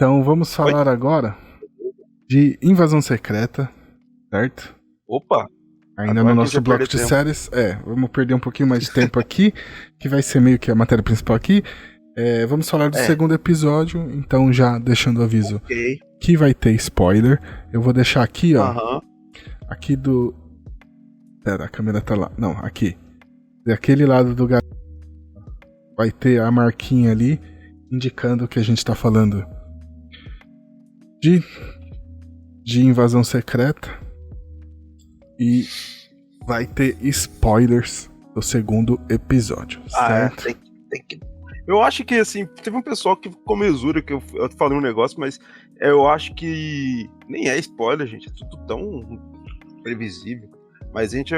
Então vamos falar agora de Invasão Secreta, certo? Opa! Ainda Agora no que nosso já bloco de perdeu séries. Vamos perder um pouquinho mais de tempo aqui, que vai ser meio que a matéria principal aqui. Vamos falar do segundo episódio, então já deixando o aviso Ok. que vai ter spoiler. Eu vou deixar aqui, ó. Aham. Aqui do... Pera, a câmera tá lá. Não, aqui. Daquele lado do garoto vai ter a marquinha ali, indicando que a gente tá falando de Invasão Secreta. E vai ter spoilers do segundo episódio, certo? Tem que... Eu acho que, assim, teve um pessoal que ficou mesura que eu falei um negócio, mas eu acho que nem é spoiler, gente. É tudo tão previsível. Mas a gente,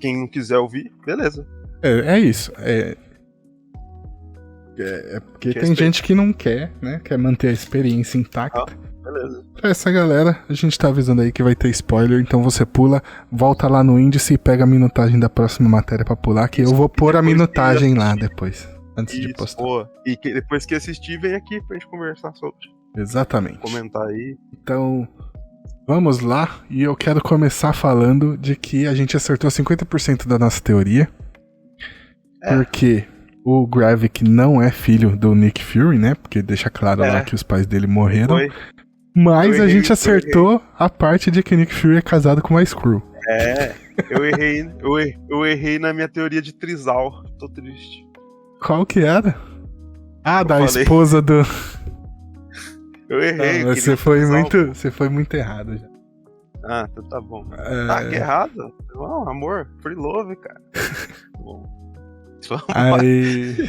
quem não quiser ouvir, beleza. É isso. É porque tem gente que não quer, né? Quer manter a experiência intacta. Beleza. Pra essa galera, a gente tá avisando aí que vai ter spoiler, então você pula, volta lá no índice e pega a minutagem da próxima matéria pra pular, que eu vou pôr a minutagem lá depois, antes de postar. Pô. E depois que assistir, vem aqui pra gente conversar sobre. Exatamente. Comentar aí. Então, vamos lá, e eu quero começar falando de que a gente acertou 50% da nossa teoria, porque o Gravik não é filho do Nick Fury, né? Porque deixa claro lá que os pais dele morreram. Foi. Mas a gente acertou a parte de que o Nick Fury é casado com uma Skrull. Eu errei na minha teoria de trisal. Tô triste. Qual que era? Ah, da falei. esposa do... Eu errei. Não, você foi muito errado já. Ah, então tá bom. Que errado. Não, amor, free love, cara. Bom. Aí...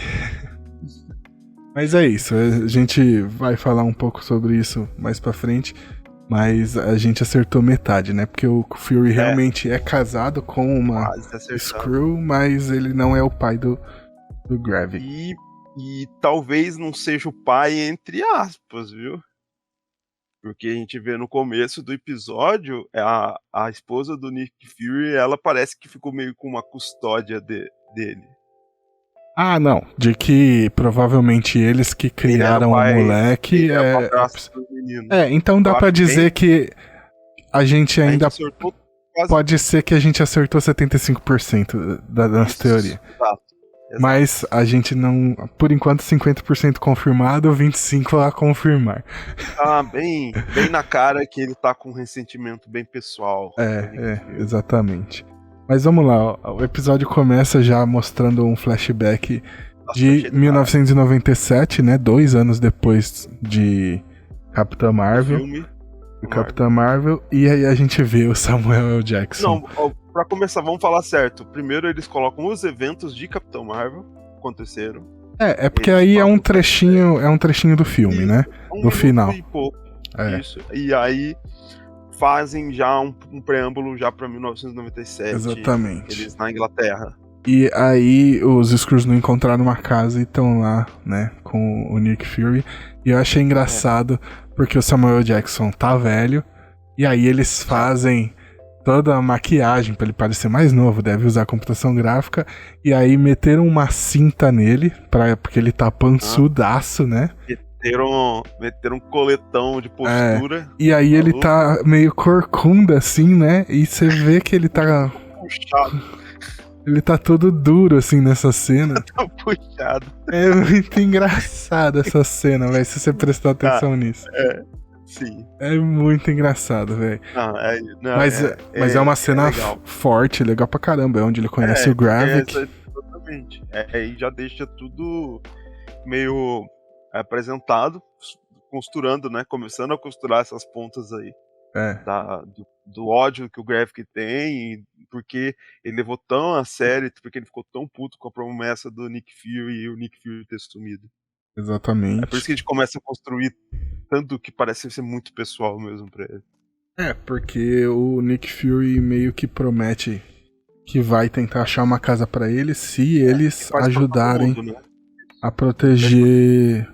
Mas é isso, a gente vai falar um pouco sobre isso mais pra frente, mas a gente acertou metade, né? Porque o Fury realmente é casado com uma Skrull, mas ele não é o pai do Gravik. E talvez não seja o pai entre aspas, viu? Porque a gente vê no começo do episódio, a esposa do Nick Fury, ela parece que ficou meio com uma custódia dele. Ah, não. De que provavelmente eles que criaram o moleque. Então dá pra dizer que a gente ainda. Pode ser que a gente acertou 75% da nossa teoria. Exato. Mas a gente não. Por enquanto, 50% confirmado, 25% a confirmar. Bem na cara que ele tá com um ressentimento bem pessoal. Exatamente. Mas vamos lá, o episódio começa já mostrando um flashback de 1997, né? 2 anos depois de Capitã Marvel. Capitã Marvel. E aí a gente vê o Samuel L. Jackson. Não, pra começar, vamos falar certo. Primeiro eles colocam os eventos de Capitã Marvel aconteceram. É porque aí é um trechinho do filme, né? No final. Isso. E aí fazem já um preâmbulo já pra 1997. Exatamente. Eles na Inglaterra. E aí os Skrulls não encontraram uma casa e estão lá, né, com o Nick Fury. E eu achei engraçado porque o Samuel Jackson tá velho. E aí eles fazem toda a maquiagem pra ele parecer mais novo, deve usar computação gráfica. E aí meteram uma cinta nele, porque ele tá pançudaço, né? Meteram um coletão de postura. E aí ele tá meio corcunda assim, né? E você vê que ele tá puxado. Ele tá todo duro assim nessa cena. Tá puxado. É muito engraçado essa cena, velho, se você prestar atenção nisso. Sim. É muito engraçado, velho. Mas é uma cena forte, legal pra caramba. É onde ele conhece o Gravik. Exatamente. Aí já deixa tudo meio apresentado, costurando, né? Começando a costurar essas pontas aí. Do ódio que o Gravik tem, porque ele levou tão a sério, porque ele ficou tão puto com a promessa do Nick Fury e o Nick Fury ter sumido. Exatamente. É por isso que a gente começa a construir tanto que parece ser muito pessoal mesmo pra ele. Porque o Nick Fury meio que promete que vai tentar achar uma casa pra ele se eles ajudarem mundo, né? a proteger...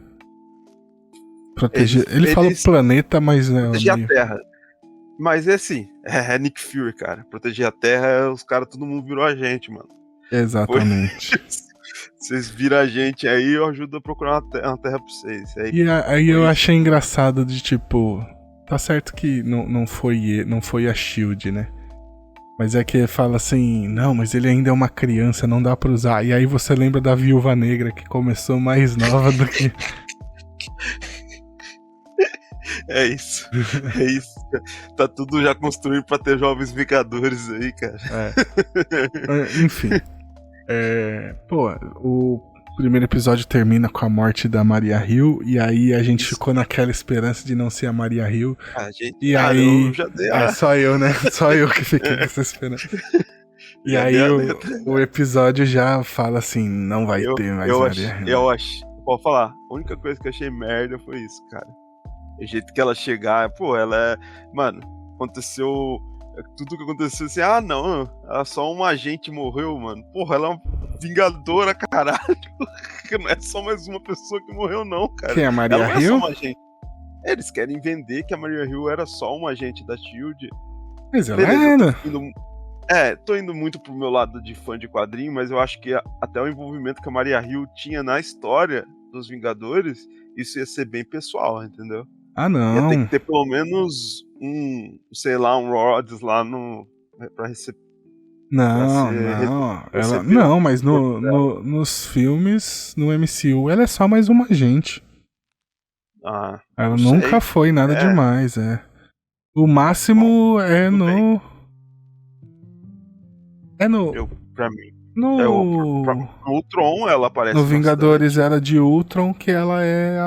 Ele fala o planeta, mas proteger a Terra. Mas é assim, é Nick Fury, cara. Proteger a Terra, os caras, todo mundo virou a gente, mano. Exatamente. Vocês viram a gente aí, eu ajudo a procurar uma terra pra vocês. Aí eu achei engraçado de tipo... Tá certo que não foi a SHIELD, né? Mas é que fala assim... Não, mas ele ainda é uma criança, não dá pra usar. E aí você lembra da Viúva Negra, que começou mais nova do que... É isso. Tá tudo já construído pra ter jovens Vingadores aí, cara. Enfim. O primeiro episódio termina com a morte da Maria Hill. E aí a gente ficou naquela esperança de não ser a Maria Hill. E aí... Eu já dei só eu, né? Só eu que fiquei com essa esperança. E aí o episódio já fala assim, não vai ter mais Maria Hill. Pode falar, a única coisa que eu achei merda foi isso, cara. O jeito que ela chegar, ela é... Mano, aconteceu... Tudo que aconteceu assim, não, ela só uma agente morreu, mano. Porra, ela é uma vingadora, caralho. Não é só mais uma pessoa que morreu, não, cara. Quem é a Maria Hill? Ela não é só uma agente. Eles querem vender que a Maria Hill era só uma agente da SHIELD. Mas ela era. Tô indo muito pro meu lado de fã de quadrinho, mas eu acho que até o envolvimento que a Maria Hill tinha na história dos Vingadores, isso ia ser bem pessoal, entendeu? Não. Ia ter que ter pelo menos um Rhodes lá pra receber. Não, mas nos filmes, no MCU, ela é só mais uma agente. Ela nunca foi nada demais, O máximo no... Pra mim. No Ultron ela aparece. No Vingadores era de Ultron, que ela é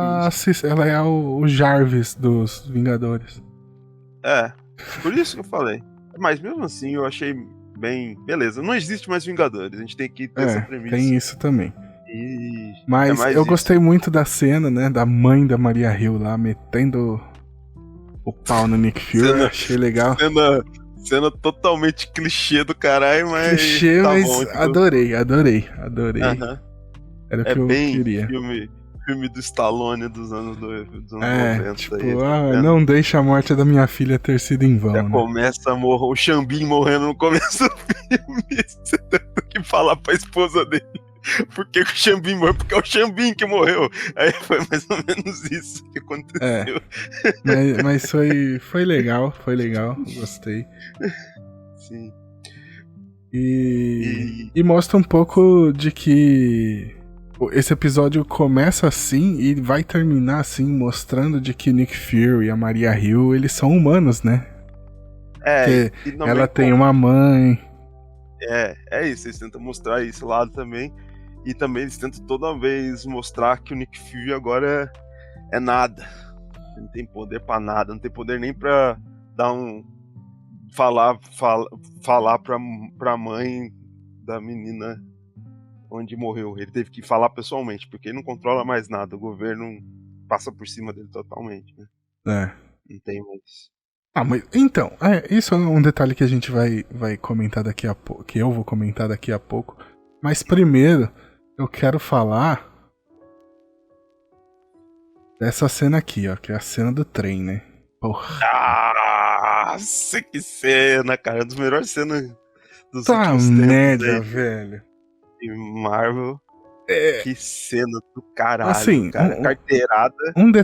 o Jarvis dos Vingadores. Por isso que eu falei. Mas mesmo assim eu achei bem... Beleza, não existe mais Vingadores, a gente tem que ter essa premissa. Tem isso também. Mas eu gostei muito da cena, né, da mãe da Maria Hill lá, metendo o pau no Nick Fury. Achei legal. Cena totalmente clichê do caralho, mas... Clichê, mas bom, adorei. Era o que eu queria. Filme do Stallone dos anos 90. Tipo, não deixa a morte da minha filha ter sido em vão. Já começa o Xambin morrendo no começo do filme. Você tem que falar pra esposa dele. Por que o Xambin morreu? Porque é o Xambin que morreu. Aí foi mais ou menos isso que aconteceu. Mas foi legal, gostei. Sim. E mostra um pouco de que esse episódio começa assim e vai terminar assim, mostrando de que Nick Fury e a Maria Hill, eles são humanos, né? Porque ela tem uma mãe. É isso, eles tentam mostrar esse lado também. E também eles tentam toda vez mostrar que o Nick Fury agora é nada. Ele não tem poder pra nada, não tem poder nem pra dar falar pra mãe da menina onde morreu. Ele teve que falar pessoalmente, porque ele não controla mais nada. O governo passa por cima dele totalmente, né? Não tem mais. Mas então, isso é um detalhe que a gente vai comentar daqui a pouco, que eu vou comentar daqui a pouco. Mas primeiro, eu quero falar dessa cena aqui, ó, que é a cena do trem, né? Porra. Nossa, que cena, cara. É uma das melhores cenas dos últimos tempos. Merda, aí, velho. E Marvel. Que cena do caralho, assim, cara. Carteirada.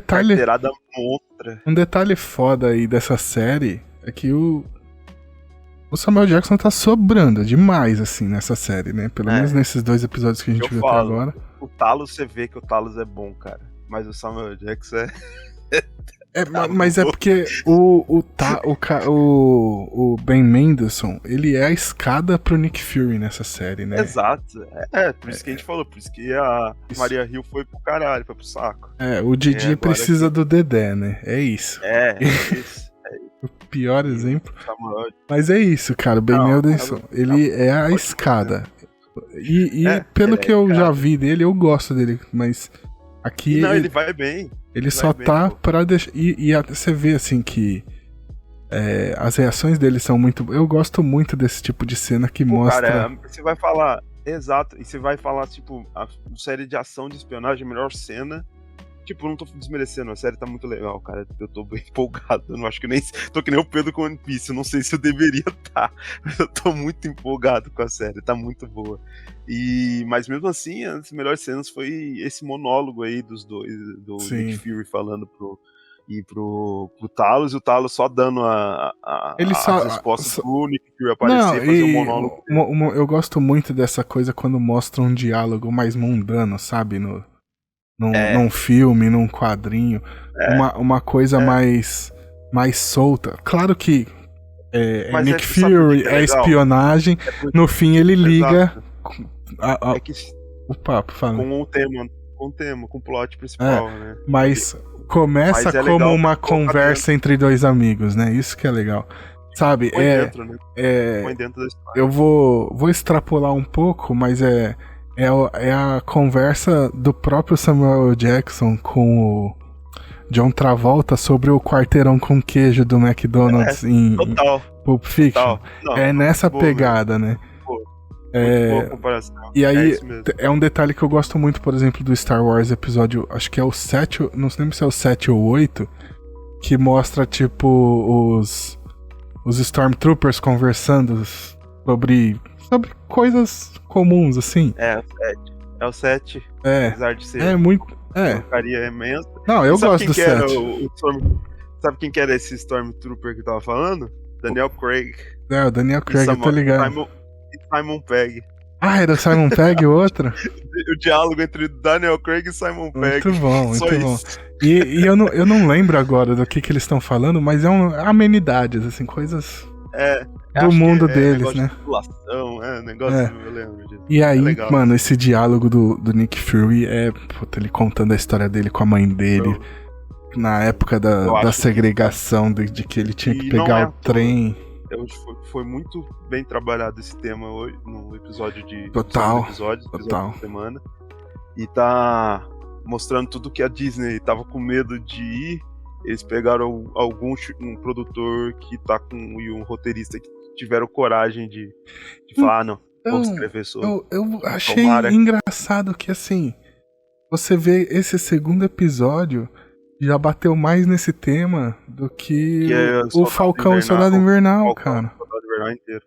Carteirada monstra. Um detalhe foda aí dessa série é que o Samuel Jackson tá sobrando demais, assim, nessa série, né? Pelo menos nesses 2 episódios que a gente viu até agora. O Talos, você vê que o Talos é bom, cara. Mas o Samuel Jackson mas é porque o Ben Mendelsohn, ele é a escada pro Nick Fury nessa série, né? Exato. Por isso que a gente falou, por isso que a Maria Hill foi pro caralho, foi pro saco. O Didi precisa do Dedé, né? É isso. Isso. O pior exemplo. Mas é isso, cara. O Ben Mendelsohn, ele é a escada. E pelo que eu já vi dele, eu gosto dele, mas aqui... ele vai bem. Ele só tá pra deixar... E você vê, assim, que as reações dele são muito... Eu gosto muito desse tipo de cena que mostra... Cara, você vai falar... Exato. E você vai falar, tipo, a série de ação de espionagem, a melhor cena Tipo, eu não tô desmerecendo, a série tá muito legal, cara. Eu tô bem empolgado. Eu não acho que nem. Tô que nem o Pedro com One Piece. Eu não sei se eu deveria estar. Mas eu tô muito empolgado com a série. Tá muito boa. Mas mesmo assim, as melhores cenas foi esse monólogo aí dos dois. Do Nick Fury falando pro Talos, e o Talos só dando as respostas pro Nick Fury aparecer e fazer um monólogo. Eu gosto muito dessa coisa quando mostra um diálogo mais mundano, sabe? Num filme, num quadrinho. Uma coisa mais solta. Claro que Nick Fury é espionagem. No fim ele liga o papo, fala. Com o tema, com o plot principal, né? Mas começa como uma conversa entre dois amigos, né? Isso que é legal. Sabe? Põe dentro, né? Põe dentro da história. Eu vou extrapolar um pouco, mas é a conversa do próprio Samuel Jackson com o John Travolta sobre o quarteirão com queijo do McDonald's em Pulp Fiction. Não, nessa pegada, né? Boa comparação. E aí, é um detalhe que eu gosto muito, por exemplo, do Star Wars episódio, acho que é o 7, não lembro se é o 7 ou 8, que mostra, tipo, os Stormtroopers conversando sobre coisas comuns, assim. É o 7. Apesar de ser muito. Uma porcaria imensa. Não, eu gosto do 7. Sabe quem que era esse Stormtrooper que tava falando? Daniel Craig. O Daniel Craig, eu tô ligado. Simon Pegg. Era o Simon Pegg o outro? O diálogo entre Daniel Craig e Simon Pegg. Muito bom. E eu não lembro agora do que eles estão falando, mas amenidades, assim, coisas do mundo deles, né? Eu lembro disso. E aí, mano, esse diálogo do Nick Fury ele contando a história dele com a mãe dele, na época da segregação, de que ele tinha que pegar o trem. Foi muito bem trabalhado esse tema hoje, no episódio de... Total. Da semana. E tá mostrando tudo que a Disney tava com medo de ir. Eles pegaram um produtor que tá e um roteirista que tiveram coragem de falar, não, vamos escrever sobre. Eu achei engraçado que, assim, você vê esse segundo episódio já bateu mais nesse tema do que o Falcão e Soldado Invernal, cara. O Soldado Invernal inteiro,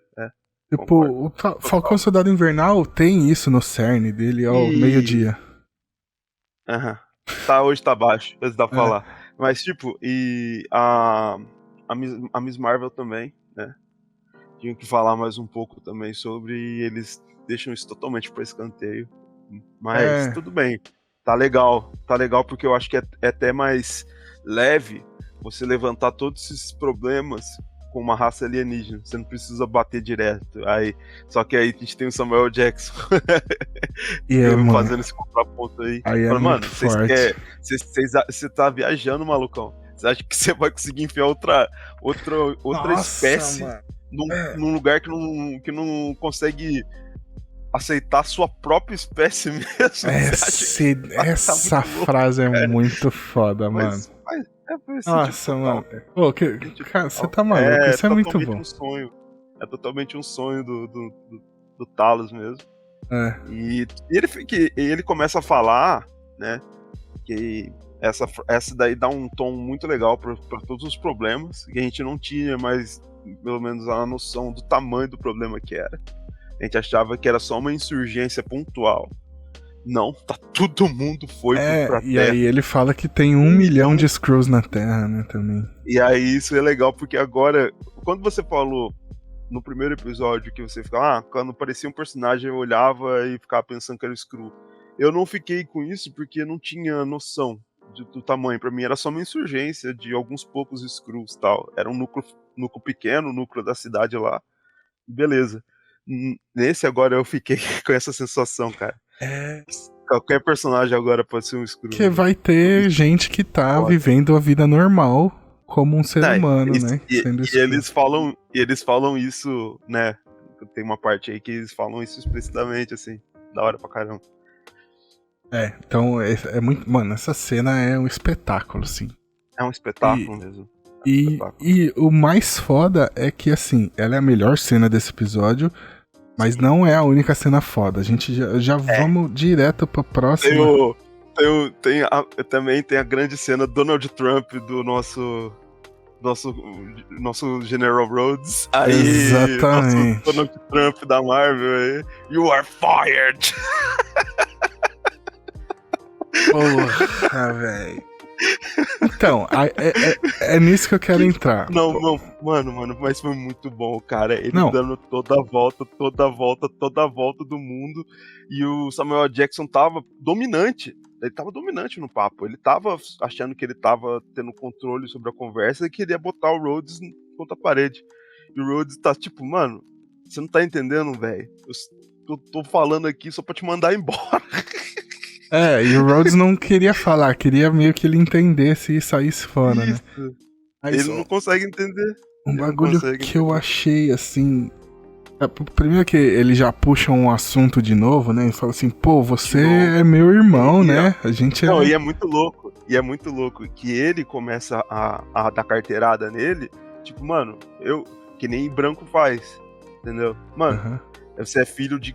Tipo, o Falcão e Soldado Invernal tem isso no cerne dele ao meio-dia. Hoje tá baixo, antes dá pra falar. Mas, tipo, e a Miss Marvel também, né? Tinha que falar mais um pouco também sobre, eles deixam isso totalmente pra escanteio. Mas tudo bem. Tá legal porque eu acho que é até mais leve você levantar todos esses problemas com uma raça alienígena. Você não precisa bater direto. Só que aí a gente tem o Samuel Jackson fazendo esse contraponto aí. Mano, você tá viajando, malucão. Você acha que você vai conseguir enfiar outra espécie num lugar que não consegue aceitar sua própria espécie mesmo? Essa frase é muito foda, mano. Nossa, mano. Cara, você tá maluco, isso é muito bom. É totalmente um sonho do Talos mesmo. E ele começa a falar, né, que essa daí dá um tom muito legal pra todos os problemas, que a gente não tinha mais, pelo menos, a noção do tamanho do problema que era. A gente achava que era só uma insurgência pontual. Não, todo mundo foi pra Terra. E aí ele fala que tem 1 milhão de Skrulls na Terra, né, também. E aí isso é legal, porque agora, quando você falou no primeiro episódio que você ficava, quando aparecia um personagem eu olhava e ficava pensando que era o Skrull. Eu não fiquei com isso porque eu não tinha noção do tamanho. Pra mim era só uma insurgência de alguns poucos Skrulls e tal. Era um núcleo pequeno, o núcleo da cidade lá. Beleza. Nesse agora eu fiquei com essa sensação, cara. Qualquer personagem agora pode ser um Skrull. Que vai ter gente que tá vivendo a vida normal como um ser humano, né? E eles falam isso, né? Tem uma parte aí que eles falam isso explicitamente, assim. Da hora pra caramba. Então é muito... Mano, essa cena é um espetáculo, assim. É um espetáculo mesmo. E o mais foda é que, assim, ela é a melhor cena desse episódio, mas não é a única cena foda. A gente já vamos direto pra próxima. Também tem a grande cena Donald Trump do nosso General Rhodes. Aí, exatamente. Nosso Donald Trump da Marvel aí. You are fired! Porra, velho. Então, é nisso que eu quero entrar. Não, mano, mas foi muito bom, cara. Ele dando toda a volta do mundo. E o Samuel Jackson tava dominante. Ele tava dominante no papo. Ele tava achando que ele tava tendo controle sobre a conversa e queria botar o Rhodes contra a parede. E o Rhodes tá tipo, mano, você não tá entendendo, velho? Eu tô falando aqui só pra te mandar embora. E o Rhodes não queria falar, queria meio que ele entendesse e saísse fora, isso. Né? Ele não consegue entender. Um bagulho que eu achei, assim... Primeiro que ele já puxa um assunto de novo, né? E fala assim, pô, você é meu irmão, né? A gente Não, e é muito louco. Que ele começa a dar carteirada nele. Tipo, mano, que nem branco faz. Entendeu? Mano, você é filho de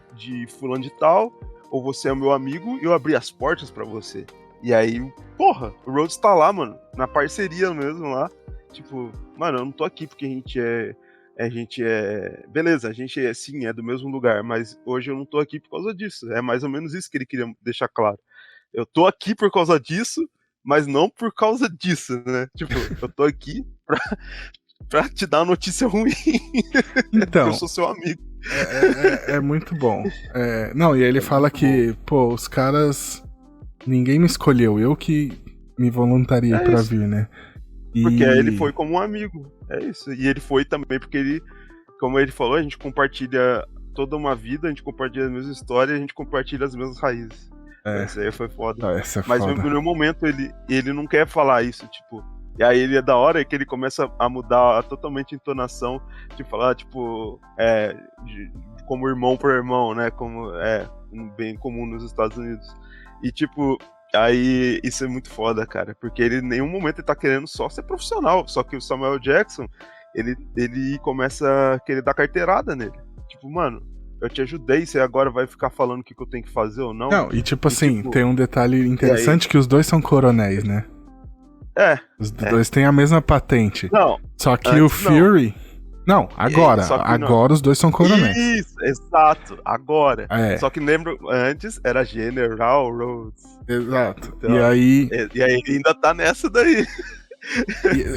fulano de tal... Ou você é o meu amigo e eu abri as portas pra você. E aí, porra, o Rhodes tá lá, mano. Na parceria mesmo lá. Tipo, mano, eu não tô aqui porque a gente é... Beleza, a gente é do mesmo lugar. Mas hoje eu não tô aqui por causa disso. É mais ou menos isso que ele queria deixar claro. Eu tô aqui por causa disso, mas não por causa disso, né? Tipo, eu tô aqui pra te dar uma notícia ruim. Então, eu sou seu amigo. É muito bom. Não, e aí ele fala que, pô, os caras... Ninguém me escolheu, eu que me voluntariei pra vir, né? Porque ele foi como um amigo, é isso. E ele foi também porque ele, como ele falou, a gente compartilha toda uma vida, a gente compartilha a mesma história, a gente compartilha as mesmas raízes. Essa aí foi foda. Essa é Mas foda. no primeiro momento ele não quer falar isso, tipo... E aí ele é da hora que ele começa a mudar totalmente a entonação de falar, tipo, como irmão por irmão, né? Como é bem comum nos Estados Unidos. E tipo, aí isso é muito foda, cara, porque ele em nenhum momento ele tá querendo só ser profissional, só que o Samuel Jackson, ele começa a querer dar carteirada nele. Tipo, mano, eu te ajudei, você agora vai ficar falando o que eu tenho que fazer ou não? Não, e tipo assim, tem um detalhe interessante que os dois são coronéis, né? Os dois têm a mesma patente. Não. Só que o Fury... Não, agora. Agora os dois são coronéis. Isso, exato. Agora. Só que lembro, antes era General Rhodes. Exato. Então, e aí ele ainda tá nessa daí.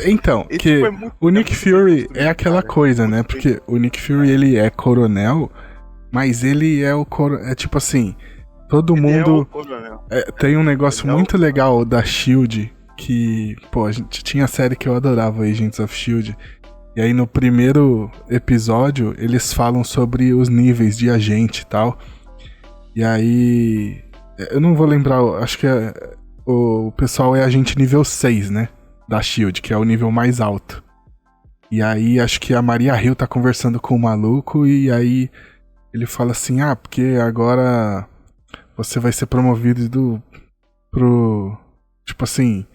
Então, que o Nick Fury é aquela coisa, né? Porque o Nick Fury, ele é coronel, mas ele é o coronel. É tipo assim, todo mundo... tem um negócio muito legal da SHIELD, que, pô, a gente tinha a série que eu adorava, Agents of SHIELD. E aí no primeiro episódio, eles falam sobre os níveis de agente e tal. E aí... Eu não vou lembrar, acho que o pessoal é agente nível 6, né? Da SHIELD, que é o nível mais alto. E aí acho que a Maria Hill tá conversando com o maluco e aí ele fala assim, porque agora você vai ser promovido pro... Tipo assim...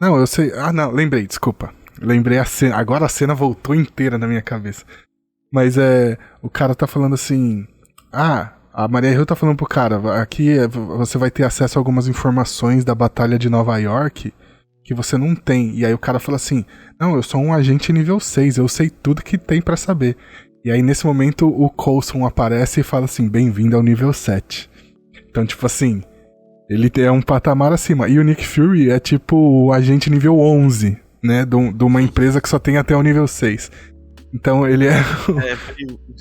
Não, eu sei... não, lembrei, desculpa. Lembrei a cena. Agora a cena voltou inteira na minha cabeça. Mas o cara tá falando assim... A Maria Hill tá falando pro cara... Aqui você vai ter acesso a algumas informações da Batalha de Nova York que você não tem. E aí o cara fala assim... Não, eu sou um agente nível 6. Eu sei tudo que tem pra saber. E aí nesse momento o Coulson aparece e fala assim... Bem-vindo ao nível 7. Então tipo assim... Ele é um patamar acima. E o Nick Fury é tipo o agente nível 11, né? De uma empresa que só tem até o nível 6. Então ele é...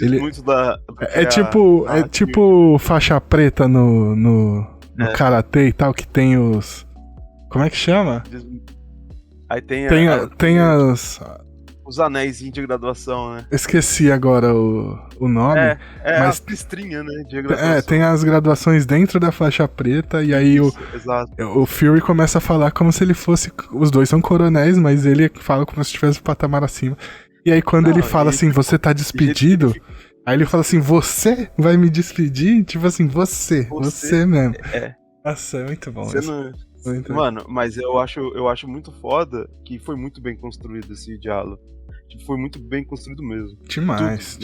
ele muito da... É tipo faixa preta no karatê e tal, que tem os... Como é que chama? Aí tem os anéis de graduação, né? Esqueci agora o nome. Mas as listrinhas, né? De graduação. Tem as graduações dentro da faixa preta e aí o Fury começa a falar como se ele fosse... Os dois são coronéis, mas ele fala como se tivesse um patamar acima. E aí quando ele fala assim, você tá despedido... Aí ele fala assim, você vai me despedir? Tipo assim, você mesmo. Nossa, é muito bom isso. Mano, mas eu acho muito foda que foi muito bem construído esse diálogo. Tipo, foi muito bem construído mesmo. Demais.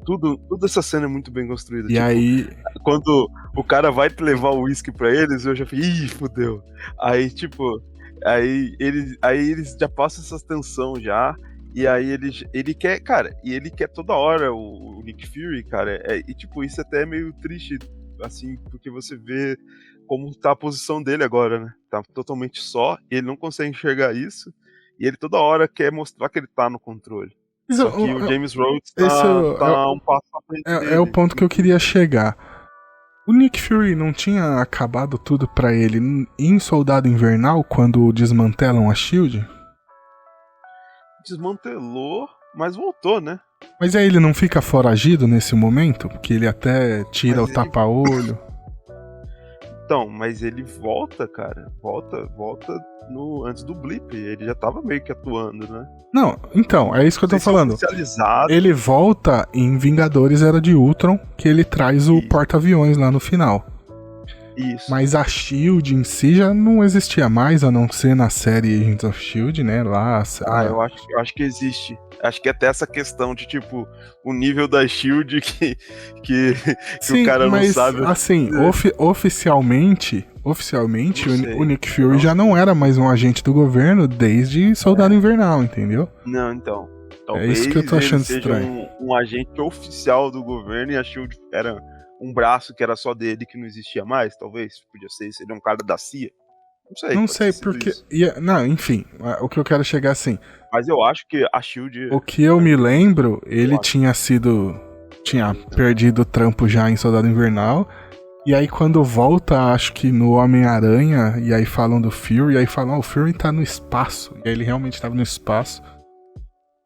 Toda essa cena é muito bem construída. E aí... Quando o cara vai te levar o uísque pra eles, eu já falei, ih, fudeu. Aí, tipo... Aí eles já passam essa tensão já. E aí ele quer, cara, e ele quer toda hora o Nick Fury, cara. E tipo, isso até é meio triste, assim, porque você vê como tá a posição dele agora, né? Tá totalmente só, e ele não consegue enxergar isso. E ele toda hora quer mostrar que ele tá no controle. Só que o James Rhodes tá um passo à frente dele. É o ponto que eu queria chegar. O Nick Fury não tinha acabado tudo pra ele em Soldado Invernal, quando desmantelam a SHIELD? Desmantelou, mas voltou, né? Mas aí ele não fica foragido nesse momento? Porque ele até tira o tapa-olho. Então, mas ele volta, cara. Volta antes do blip. Ele já tava meio que atuando, né? Não, então, é isso que eu tô falando. Ele volta em Vingadores Era de Ultron, que ele traz o porta-aviões lá no final. Isso. Mas a SHIELD em si já não existia mais, a não ser na série Agents of SHIELD, né? Lá. Eu acho que existe. Acho que até essa questão de, tipo, o nível da SHIELD que sim, o cara mas, não sabe. Assim, oficialmente o Nick Fury já não era mais um agente do governo desde Soldado Invernal, entendeu? Não, então. É isso que eu tô achando estranho. Um agente oficial do governo e a SHIELD era um braço que era só dele que não existia mais, talvez. Podia ser, seria um cara da CIA. Não sei porque. Não, enfim, o que eu quero chegar assim. Mas eu acho que a SHIELD. O que eu me lembro, ele tinha perdido o trampo já em Soldado Invernal. E aí quando volta, acho que no Homem-Aranha, e aí falam do Fury, e aí falam, o Fury tá no espaço. E aí ele realmente tava no espaço.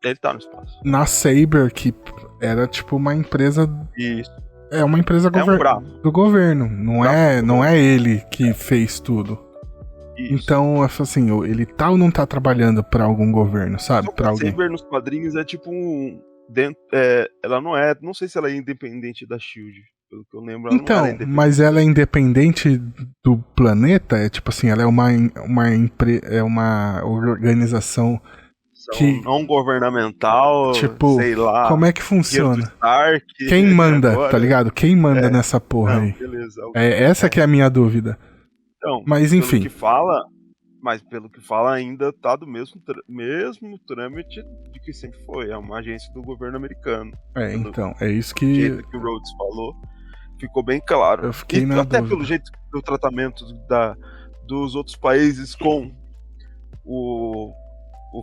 Ele tá no espaço. Na Saber, que era tipo uma empresa. Isso. É uma empresa do governo. Não é ele que fez tudo. Isso. Então, assim, ele tá ou não tá trabalhando pra algum governo, sabe? Pra alguém. A Saber nos quadrinhos é tipo um... ela não é... Não sei se ela é independente da SHIELD. Pelo que eu lembro, ela então, não é mas ela é independente do planeta? É tipo assim, ela é uma organização que... não governamental, tipo, sei lá. Como é que funciona? Stark, quem manda, agora, tá ligado? Quem manda nessa porra aí? Beleza, essa que é a minha dúvida. Então, mas enfim. Pelo que fala, ainda tá do mesmo trâmite de que sempre foi. É uma agência do governo americano. Então, é isso que... Do jeito que o Rhodes falou, ficou bem claro. Eu fiquei na até dúvida. pelo jeito do tratamento dos outros países com o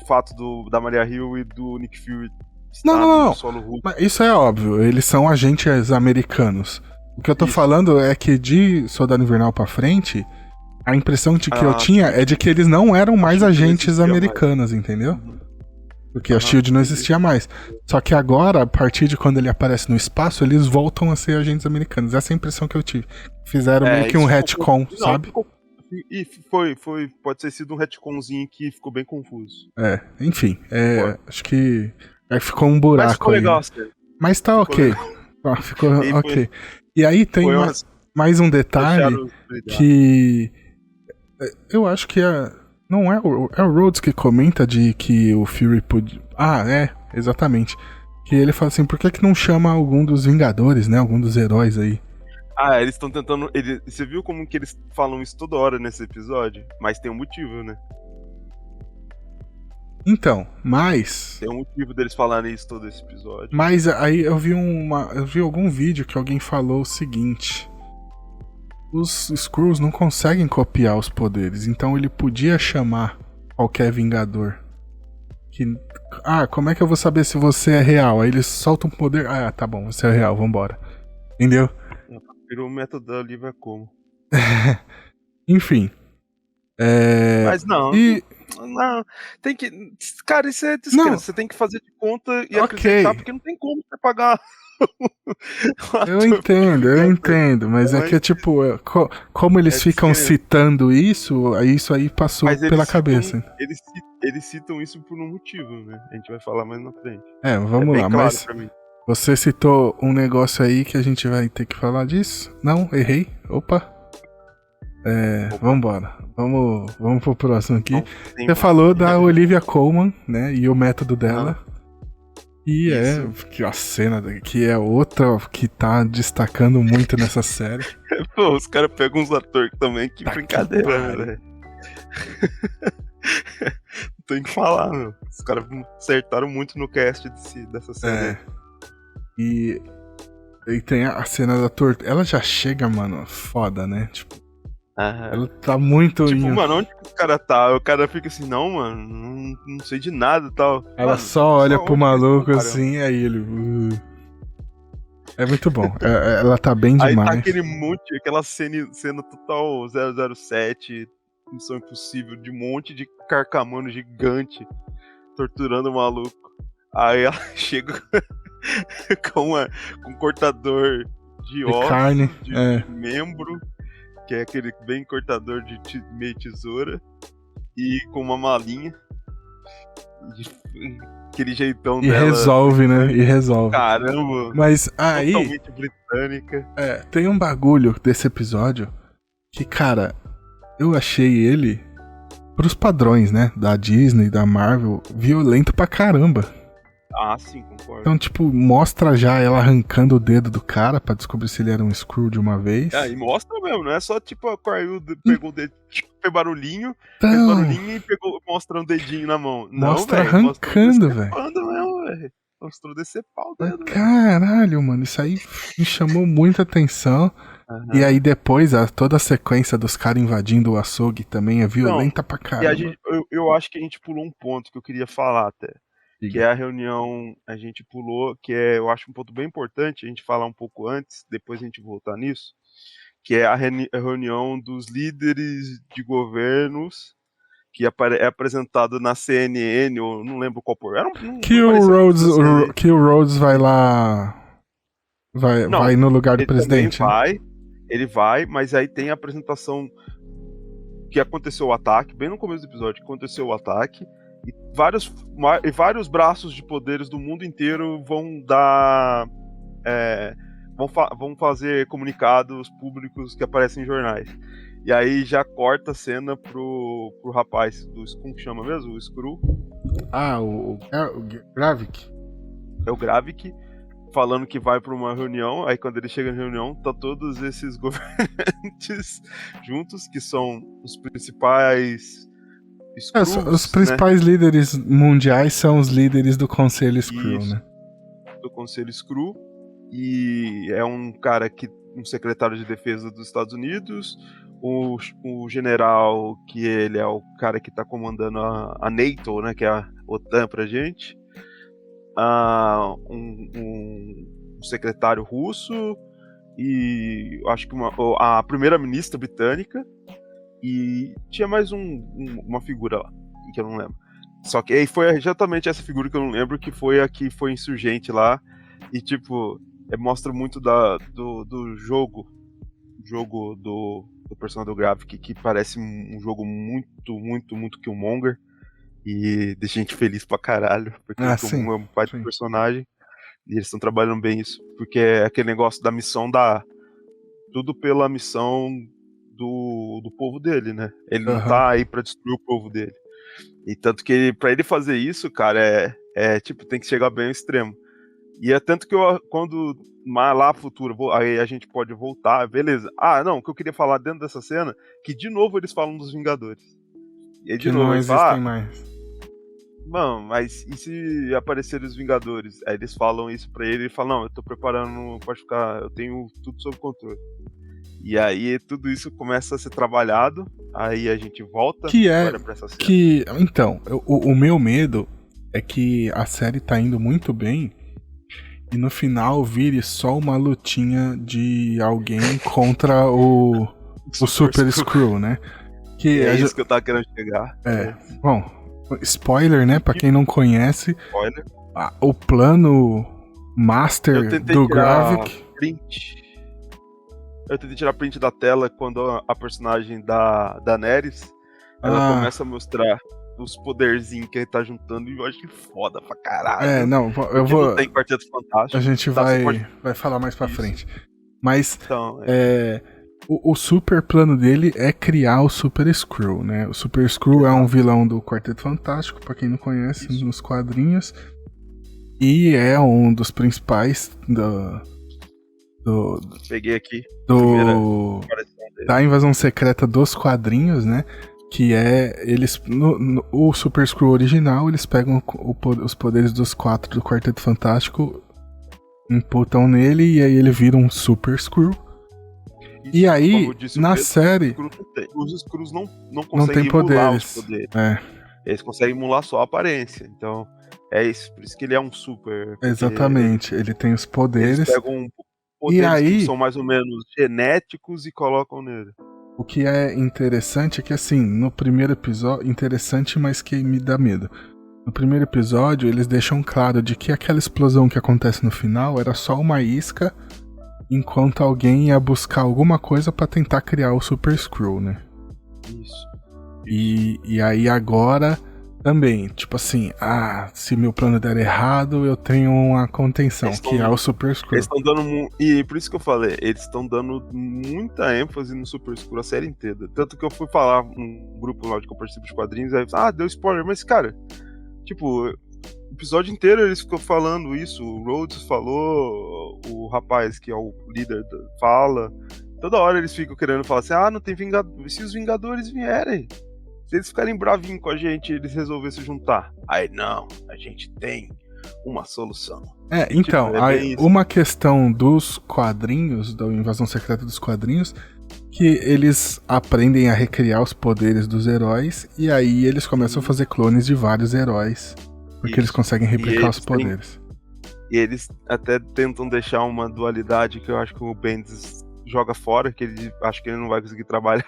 fato da Maria Hill e do Nick Fury estar no solo russo. Mas isso é óbvio, eles são agentes americanos. O que eu tô falando é que de Soldado Invernal pra frente, a impressão que eu tinha é de que eles não eram mais agentes americanos, entendeu? Porque a SHIELD não existia mais. Só que agora, a partir de quando ele aparece no espaço, eles voltam a ser agentes americanos. Essa é a impressão que eu tive. Fizeram meio que um retcon, sabe? E pode ter sido um retconzinho que ficou bem confuso. Enfim, acho que ficou um buraco. Mas ficou legal, mas tá ok. Ficou ok. E aí tem mais um detalhe que eu acho que não é o Rhodes que comenta de que o Fury podia... exatamente. Que ele fala assim, por que não chama algum dos Vingadores, né? Algum dos heróis aí. Eles estão tentando... Você viu como que eles falam isso toda hora nesse episódio? Mas tem um motivo, né? Então, mas... Tem um motivo deles falarem isso todo esse episódio. Mas aí eu vi algum vídeo que alguém falou o seguinte... Os Skrulls não conseguem copiar os poderes, então ele podia chamar qualquer Vingador. Como é que eu vou saber se você é real? Aí eles soltam um poder... tá bom, você é real, vambora. Entendeu? Virou o método da Olivia Como. Enfim. Mas não... Não, tem que... Cara, isso é descrença. Você tem que fazer de conta e acreditar, porque não tem como você pagar... Eu entendo, mas é que tipo, como eles ficam citando isso aí passou pela cabeça. Eles citam isso por um motivo, né? A gente vai falar mais na frente. Vamos lá, mas você citou um negócio aí que a gente vai ter que falar disso? Não, errei. Opa. Vambora. Vamos pro próximo aqui. Você falou da Olivia Colman, né? E o método dela. E que a cena que é outra que tá destacando muito nessa série. Pô, os caras pegam uns atores também, que brincadeira, velho. Não tem que falar, meu. Os caras acertaram muito no cast dessa série. E tem a cena da tortura. Ela já chega, mano, foda, né? Tipo, ela tá muito... Tipo, mano, onde que o cara tá? O cara fica assim, não, mano, não sei de nada e tal. Ela mano, só olha pro maluco assim, aí ele... É muito bom. Ela tá bem demais. Aí tá aquela cena total 007, Missão Impossível, de um monte de carcamano gigante torturando o maluco. Aí ela chega com um cortador de ossos, carne, de membro, que é aquele bem cortador de meio tesoura, e com uma malinha, aquele jeitão dela. E resolve, né? E resolve. Caramba! Mas aí... Totalmente britânica. Tem um bagulho desse episódio que, cara, eu achei ele, pros padrões, né? Da Disney, da Marvel, violento pra caramba. Ah, sim, concordo. Então, tipo, mostra já ela arrancando o dedo do cara pra descobrir se ele era um Skrull de uma vez. E mostra mesmo, não é só tipo a Corey pegou o dedo, fez barulhinho e mostra um dedinho na mão. Mostra arrancando, velho. Mostrou decepar o dedo. Caralho, mano, isso aí me chamou muita atenção. E aí depois, toda a sequência dos caras invadindo o açougue também é violenta pra caramba. Eu acho que a gente pulou um ponto que eu queria falar até. Que é a reunião, a gente pulou, que eu acho um ponto bem importante, a gente falar um pouco antes, depois a gente voltar nisso, que é a reunião dos líderes de governos, que é apresentado na CNN, ou não lembro qual por... Que o Rhodes vai lá, vai no lugar do presidente. Ele vai, mas aí tem a apresentação que aconteceu o ataque, bem no começo do episódio, que aconteceu o ataque, e vários braços de poderes do mundo inteiro vão dar... vão fazer comunicados públicos que aparecem em jornais. E aí já corta a cena pro rapaz como que chama mesmo? O Skrull. O Gravik. É o Gravik, falando que vai pra uma reunião. Aí quando ele chega na reunião, tá todos esses governantes juntos, que são os principais... Skrulls, os principais líderes mundiais são os líderes do Conselho Skrull, né? Do Conselho Skrull. E é um cara um secretário de defesa dos Estados Unidos, o general, que ele é o cara que tá comandando a NATO, né? Que é a OTAN pra gente. Um secretário russo. E acho que a primeira-ministra britânica. E tinha mais uma figura lá, que eu não lembro. Só que aí foi exatamente essa figura que eu não lembro, que foi a que foi insurgente lá. E tipo, mostra muito do jogo do personagem do Gravik, que parece um jogo muito, muito, muito Killmonger. E deixa a gente feliz pra caralho, porque o Killmonger é um pai do personagem. E eles estão trabalhando bem isso, porque é aquele negócio da missão tudo pela missão do povo dele, né? Ele não tá aí pra destruir o povo dele. E tanto que pra ele fazer isso, cara, tipo, tem que chegar bem ao extremo. E é tanto que quando lá no futuro, aí a gente pode voltar, beleza. Não, o que eu queria falar dentro dessa cena, que de novo eles falam dos Vingadores. E aí, de novo, não existem mais. Mano, mas e se aparecerem os Vingadores? Aí eles falam isso pra ele, falam, não, eu tô preparando, pode ficar, eu tenho tudo sob controle. E aí tudo isso começa a ser trabalhado, aí a gente volta pra essa cena. Então, o meu medo é que a série tá indo muito bem e no final vire só uma lutinha de alguém contra o Super Skrull, né? É isso que eu tava querendo chegar. Bom, spoiler, né? Pra quem não conhece, spoiler. O plano master do Gravik... Eu tentei tirar print da tela quando a personagem da Daenerys ela começa a mostrar os poderzinhos que ele tá juntando e eu acho que foda pra caralho. Não tem Quarteto Fantástico. A gente vai falar mais pra frente. Mas então, o super plano dele é criar o Super Skrull, né? O Super Skrull é um vilão do Quarteto Fantástico, pra quem não conhece, nos quadrinhos. E é um dos principais Peguei aqui. Da invasão secreta dos quadrinhos, né? Que é eles o Super Skrull original, eles pegam os poderes dos 4 do Quarteto Fantástico, imputam nele e aí ele vira um Super Skrull. E aí, na série, os Skrulls não conseguem emular os poderes. Eles conseguem emular só a aparência. Então, é isso. Por isso que ele é um super. Exatamente. Ele tem os poderes. Eles pegam poderes que são mais ou menos genéticos e colocam nele. O que é interessante é que, assim, no primeiro episódio... Interessante, mas que me dá medo. No primeiro episódio, eles deixam claro de que aquela explosão que acontece no final era só uma isca, enquanto alguém ia buscar alguma coisa pra tentar criar o Super Skrull, né? Isso. E aí agora... Também, tipo assim, se meu plano der errado, eu tenho uma contenção, que é o Super Skrull. Eles estão dando... E por isso que eu falei, eles estão dando muita ênfase no Super Skrull a série inteira. Tanto que eu fui falar num grupo lá de que eu participo de quadrinhos, aí deu spoiler, mas cara, tipo, o episódio inteiro eles ficam falando isso, o Rhodes falou, o rapaz que é o líder fala, toda hora eles ficam querendo falar assim, não tem Vingadores, se os Vingadores vierem... Se eles ficarem bravinhos com a gente, eles resolverem se juntar. Aí não, a gente tem uma solução. Então, uma questão dos quadrinhos, da invasão secreta dos quadrinhos, que eles aprendem a recriar os poderes dos heróis, e aí eles começam a fazer clones de vários heróis, porque eles conseguem replicar os poderes. E eles até tentam deixar uma dualidade que eu acho que o Bendis joga fora, que ele acho que ele não vai conseguir trabalhar.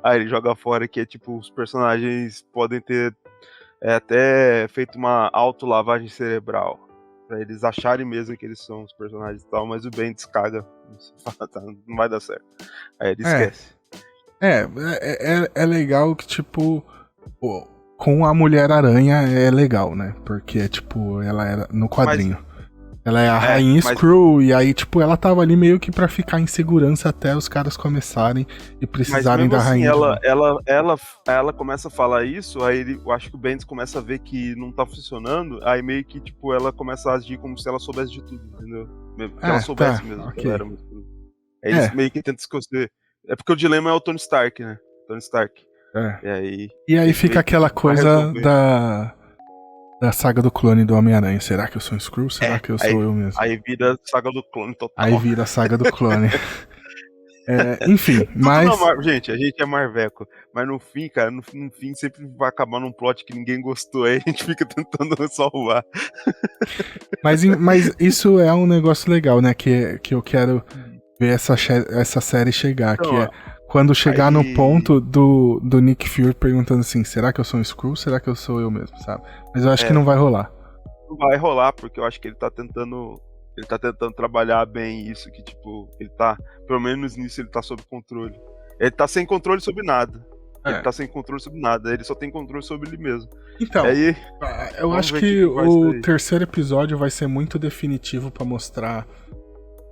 Aí ele joga fora, que é tipo, os personagens podem ter até feito uma autolavagem cerebral, pra eles acharem mesmo que eles são os personagens e tal, mas o Bendis caga, não vai dar certo. Aí ele esquece. É legal que, tipo, com a Mulher-Aranha é legal, né? Porque, tipo, ela era no quadrinho. Ela é a rainha Skrull, e aí, tipo, ela tava ali meio que pra ficar em segurança até os caras começarem e precisarem da rainha. Ela começa a falar isso, aí eu acho que o Bendis começa a ver que não tá funcionando, aí meio que, tipo, ela começa a agir como se ela soubesse de tudo, entendeu? Que ela soubesse mesmo que ela era muito. Aí eles meio que tentam esconder. É porque o dilema é o Tony Stark, né? Tony Stark. E aí fica aquela coisa da saga do clone do Homem-Aranha. Será que eu sou um Skrull? Será que eu sou eu mesmo? Aí vira a saga do clone total. Aí vira a saga do clone. Enfim, mas... Gente, a gente é marveco. Mas no fim, cara, no fim sempre vai acabar num plot que ninguém gostou. Aí a gente fica tentando salvar. Mas isso é um negócio legal, né? Que eu quero ver essa série chegar. Então, que é quando chegar no ponto do Nick Fury perguntando assim, será que eu sou um Skrull? Será que eu sou eu mesmo, sabe? Mas eu acho que não vai rolar. Não vai rolar, porque eu acho que ele tá tentando trabalhar bem isso, que tipo, ele tá, pelo menos nisso ele tá sob controle. Ele tá sem controle sobre nada. Ele tá sem controle sobre nada, ele só tem controle sobre ele mesmo. Então, aí, eu acho que o terceiro episódio vai ser muito definitivo pra mostrar.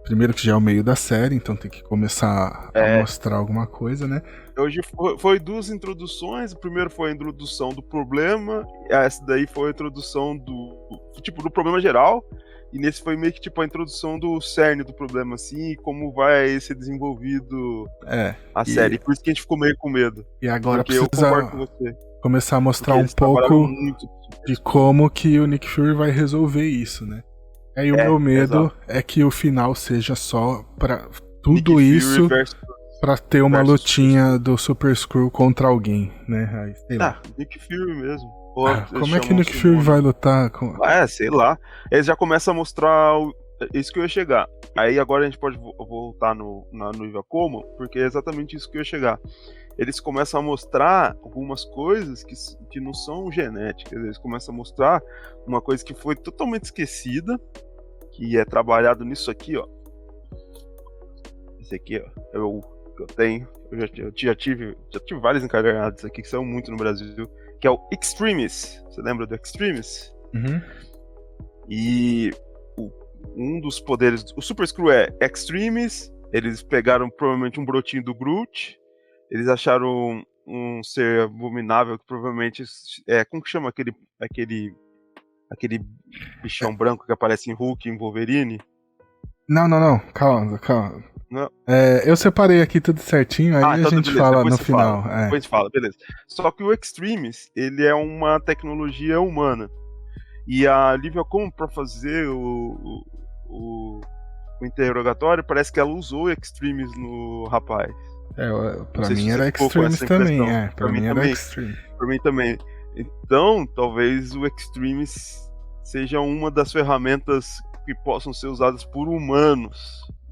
Primeiro que já é o meio da série, então tem que começar a mostrar alguma coisa, né? Hoje foi duas introduções. O primeiro foi a introdução do problema, essa daí foi a introdução do problema geral. E nesse foi meio que tipo a introdução do cerne do problema, assim, e como vai ser desenvolvido a série. Por isso que a gente ficou meio com medo. E agora precisa começar a mostrar um pouco de como que o Nick Fury vai resolver isso, né? Aí o meu medo é que o final seja só pra tudo isso pra ter uma lutinha do Super Skrull contra alguém, né? Aí, sei lá. Nick Fury mesmo. Como é que o Nick Fury vai lutar com... sei lá. Eles já começam a mostrar isso que eu ia chegar. Aí agora a gente pode voltar no Iva Como, porque é exatamente isso que eu ia chegar. Eles começam a mostrar algumas coisas que não são genéticas. Eles começam a mostrar uma coisa que foi totalmente esquecida, que é trabalhado nisso aqui, ó. Esse aqui, ó, é o que eu tenho. Eu já tive vários encadernados aqui que são muito no Brasil, que é o Extremis. Você lembra do Extremis? Uhum. E um dos poderes... O Super Skrull é Extremis. Eles pegaram provavelmente um brotinho do Groot. Eles acharam um ser abominável que provavelmente... como que chama aquele aquele bichão branco que aparece em Hulk, em Wolverine. Não, calma. Não. Eu separei aqui tudo certinho, aí então a gente beleza, fala no final. Depois fala, beleza. Só que o Extremis, ele é uma tecnologia humana. E a Olivia Colman, pra fazer o interrogatório, parece que ela usou o Extremis no rapaz. Pra mim era Extremis também, pra mim era Extremis. Pra mim também. Então, talvez o Extremis seja uma das ferramentas que possam ser usadas por humanos,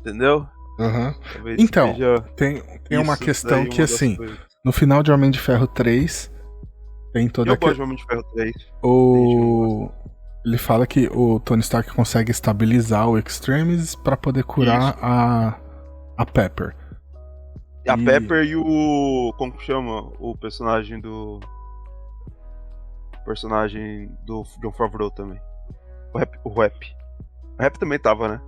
entendeu? Uhum. Então, tem uma questão que assim, no final de Homem de Ferro 3, tem toda Eu gosto de Homem de Ferro 3. Ele fala que o Tony Stark consegue estabilizar o Extremis pra poder curar a Pepper. A Pepper e o... Como que chama? O personagem do Jon Favreau também. O Rap. O Rap também tava, né?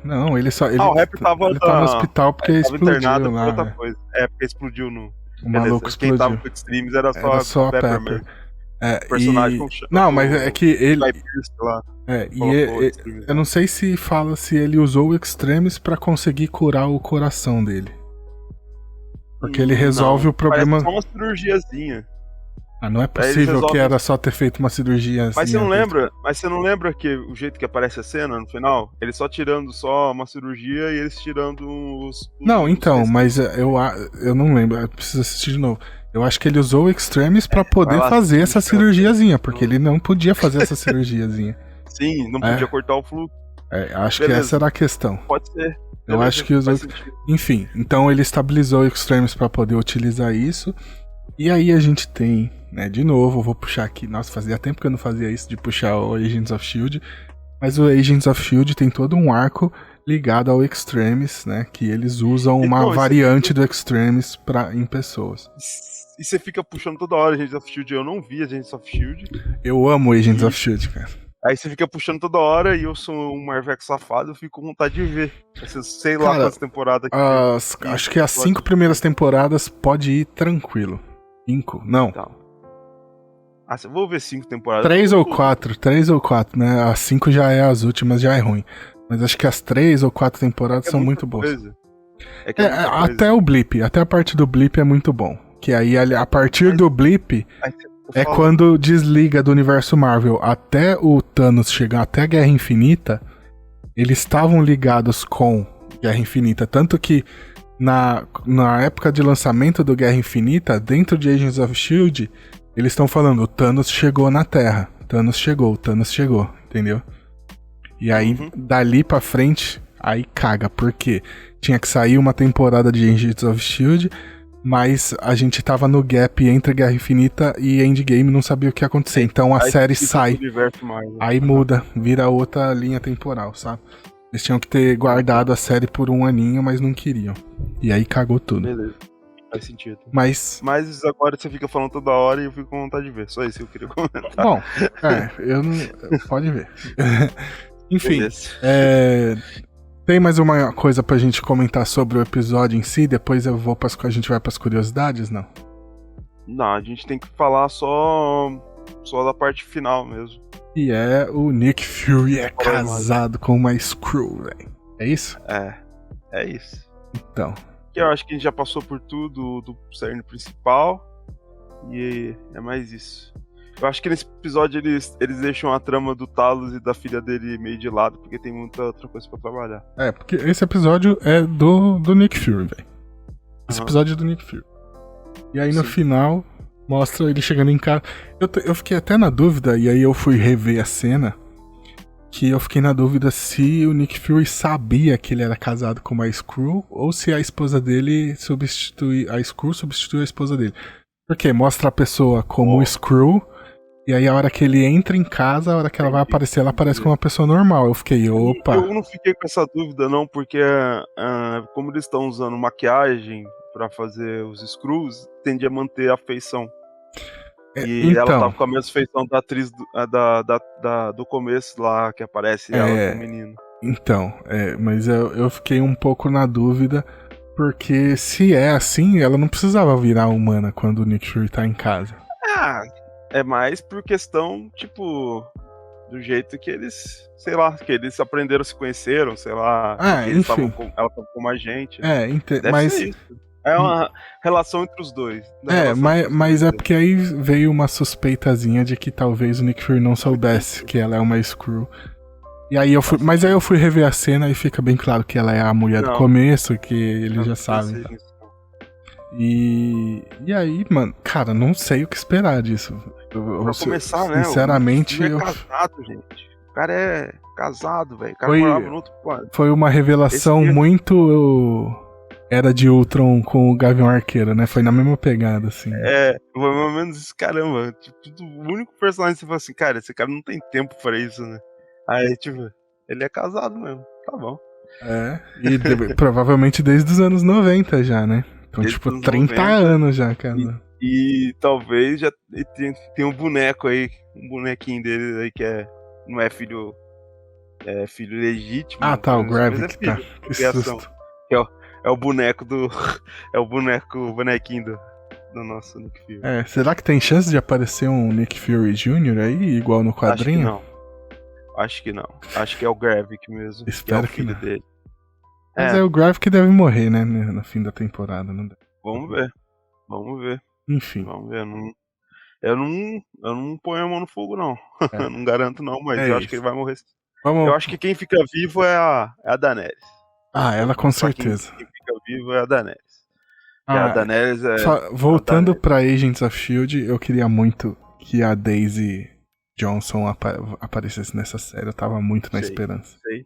Não, ele só... o Rap tava no hospital porque explodiu internado lá. Outra coisa. Porque explodiu no... O maluco explodiu. Quem tava com Extremes era só a Pepper mesmo. O personagem Não, mas é que ele... Lá, eu não sei se fala se ele usou o Extremis pra conseguir curar o coração dele. Porque ele resolve o problema... Parece só uma cirurgiazinha. Não é possível que era só ter feito uma cirurgia assim. Mas você não lembra que o jeito que aparece a cena no final? Eles só tirando uma cirurgia e eles tirando os... Não, então, mas eu não lembro. Eu preciso assistir de novo. Eu acho que ele usou o Extremis pra poder fazer essa cirurgiazinha, porque ele não podia fazer essa cirurgiazinha. Sim, não podia cortar o fluxo. Acho que essa era a questão. Pode ser. Eu acho que usou... Enfim, então ele estabilizou o Extremis pra poder utilizar isso. E aí a gente tem, né, de novo, eu vou puxar aqui, nossa, fazia tempo que eu não fazia isso, de puxar o Agents of S.H.I.E.L.D., mas o Agents of S.H.I.E.L.D. tem todo um arco ligado ao Extremis, né, que eles usam uma variante do Extremis em pessoas. E você fica puxando toda hora Agents of S.H.I.E.L.D., eu não vi Agents of S.H.I.E.L.D. Eu amo Agents of S.H.I.E.L.D., cara. Aí você fica puxando toda hora e eu sou um Marveco safado, eu fico com vontade de ver. Sei lá quantas temporadas que acho que as 5 primeiras temporadas pode ir tranquilo. 5? Não. Então. Vou ver 5 temporadas. 3 ou 4, né? As 5 já é as últimas, já é ruim. Mas acho que as 3 ou 4 temporadas são muito boas. Até o Blip, até a parte do Blip é muito bom. Que aí, a partir do Blip, quando desliga do universo Marvel. Até o Thanos chegar, até a Guerra Infinita, eles estavam ligados com Guerra Infinita. Tanto que na época de lançamento do Guerra Infinita, dentro de Agents of S.H.I.E.L.D., eles estão falando, o Thanos chegou na Terra. Thanos chegou, entendeu? E aí, dali pra frente, aí caga, porque tinha que sair uma temporada de Agents of S.H.I.E.L.D., mas a gente tava no gap entre Guerra Infinita e Endgame, não sabia o que ia acontecer. Então a série sai, aí muda, vira outra linha temporal, sabe? Eles tinham que ter guardado a série por 1 aninho, mas não queriam. E aí cagou tudo. Beleza, faz sentido. Mas agora você fica falando toda hora e eu fico com vontade de ver. Só isso que eu queria comentar. Bom, eu não... Pode ver. Enfim, tem mais uma coisa pra gente comentar sobre o episódio em si? Depois a gente vai pras curiosidades, não? Não, a gente tem que falar só da parte final mesmo. E o Nick Fury casado com uma Skrull, velho. É isso? É isso. Então. Que eu acho que a gente já passou por tudo do cerne principal. E é mais isso. Eu acho que nesse episódio eles deixam a trama do Talos e da filha dele meio de lado, porque tem muita outra coisa pra trabalhar. Porque esse episódio é do Nick Fury, velho. Esse episódio é do Nick Fury. E aí no final, mostra ele chegando em casa. Eu fiquei até na dúvida, e aí eu fui rever a cena, que eu fiquei na dúvida se o Nick Fury sabia que ele era casado com uma Skrull, ou se a esposa dele a Skrull substitui a esposa dele. Porque mostra a pessoa como Skrull, e aí a hora que ele entra em casa, a hora que ela vai aparecer, ela aparece como uma pessoa normal. Eu fiquei, opa. Eu não fiquei com essa dúvida não, porque como eles estão usando maquiagem pra fazer os Skrulls, tende a manter a feição. E então, ela tava com a mesma feição da atriz do começo lá, que aparece ela com o menino. Então, mas eu fiquei um pouco na dúvida, porque se é assim, ela não precisava virar humana quando o Nick Fury tá em casa. É mais por questão, tipo, do jeito que eles, sei lá, que eles aprenderam, se conheceram, sei lá, enfim. Ela tava com mais gente. Mas ser isso. É uma relação entre os dois. Mas é porque aí veio uma suspeitazinha de que talvez o Nick Fury não soubesse que ela é uma Skrull. E aí eu fui rever a cena e fica bem claro que ela é a mulher do começo, que ele já sabe. E aí, mano, cara, não sei o que esperar disso. Pra começar, né? Sinceramente, o cara é casado, gente. O cara é casado, velho. O cara morava no outro quarto. Foi uma revelação muito Era de Ultron com o Gavião Arqueiro, né? Foi na mesma pegada, assim. Foi mais ou menos isso, caramba. Tipo, o único personagem que você fala assim, cara, esse cara não tem tempo pra isso, né? Aí, tipo, ele é casado mesmo. Tá bom. E provavelmente desde os anos 90 já, né? Então, desde tipo, 30 90, anos já, cara. E talvez já tem um boneco aí, um bonequinho dele aí que não é filho. É filho legítimo. Ah, tá, o Gravik, tá. Que susto. É o boneco do. É o bonequinho do nosso Nick Fury. Será que tem chance de aparecer um Nick Fury Jr. aí, igual no quadrinho? Acho que não. Acho que é o Gravik mesmo. Espero que é o filho dele. Mas o Gravik deve morrer, né? No fim da temporada, não deve. Vamos ver. Enfim. Vamos ver. Eu não ponho a mão no fogo, não. Eu não garanto, não, mas eu acho que ele vai morrer. Eu acho que quem fica vivo é a Daenerys. Ela com certeza. Quem fica vivo é a Daenerys. A Daenerys voltando pra Agents of S.H.I.E.L.D., eu queria muito que a Daisy Johnson aparecesse nessa série. Eu tava muito na esperança. Sei.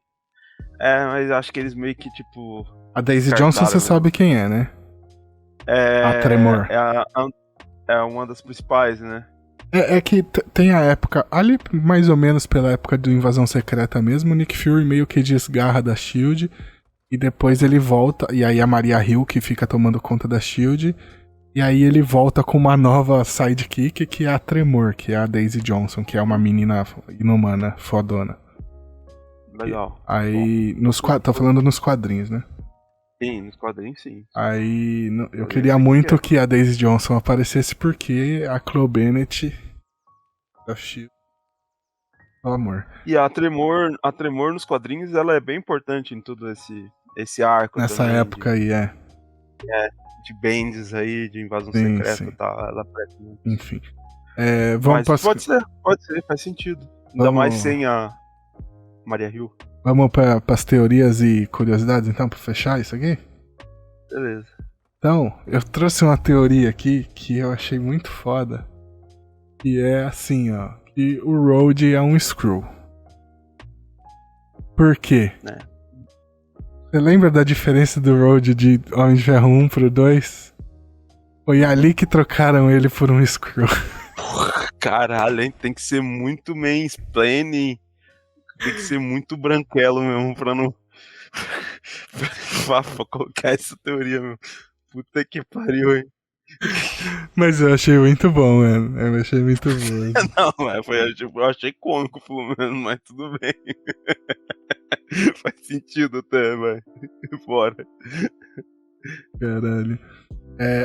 Mas acho que eles meio que, tipo... A Daisy Johnson você sabe quem é, né? A Tremor. É uma das principais, né? É que tem a época, ali mais ou menos pela época do Invasão Secreta mesmo, o Nick Fury meio que desgarra da S.H.I.E.L.D., e depois ele volta, e aí a Maria Hill que fica tomando conta da S.H.I.E.L.D., e aí ele volta com uma nova sidekick, que é a Tremor, que é a Daisy Johnson, que é uma menina inumana, fodona. Legal. Aí, tô falando nos quadrinhos, né? Sim, nos quadrinhos sim. Aí, eu queria muito que a Daisy Johnson aparecesse, porque a Chloe Bennett da S.H.I.E.L.D. Pelo amor. E a Tremor nos quadrinhos, ela é bem importante em todo esse arco. Nessa também, época aí, de Bendis aí, de Invasão Secreta e tal. Ela presta muito. Enfim. Pode ser, faz sentido. Ainda mais sem a Maria Hill. Vamos para as teorias e curiosidades, então, para fechar isso aqui? Beleza. Então, eu trouxe uma teoria aqui que eu achei muito foda. Que é assim, ó. Que o Rhodey é um Skrull. Por quê? Você lembra da diferença do Rhodey de Homem de Ferro 1 pro 2? Foi ali que trocaram ele por um Skrull. Caralho, hein? Tem que ser muito mansplaining. Tem que ser muito branquelo mesmo pra não... pra colocar essa teoria, meu. Puta que pariu, hein? Mas eu achei muito bom, mano. Eu achei muito bom. Não, eu achei cômico, pelo menos, mas tudo bem. Faz sentido até, vai. Bora. Caralho.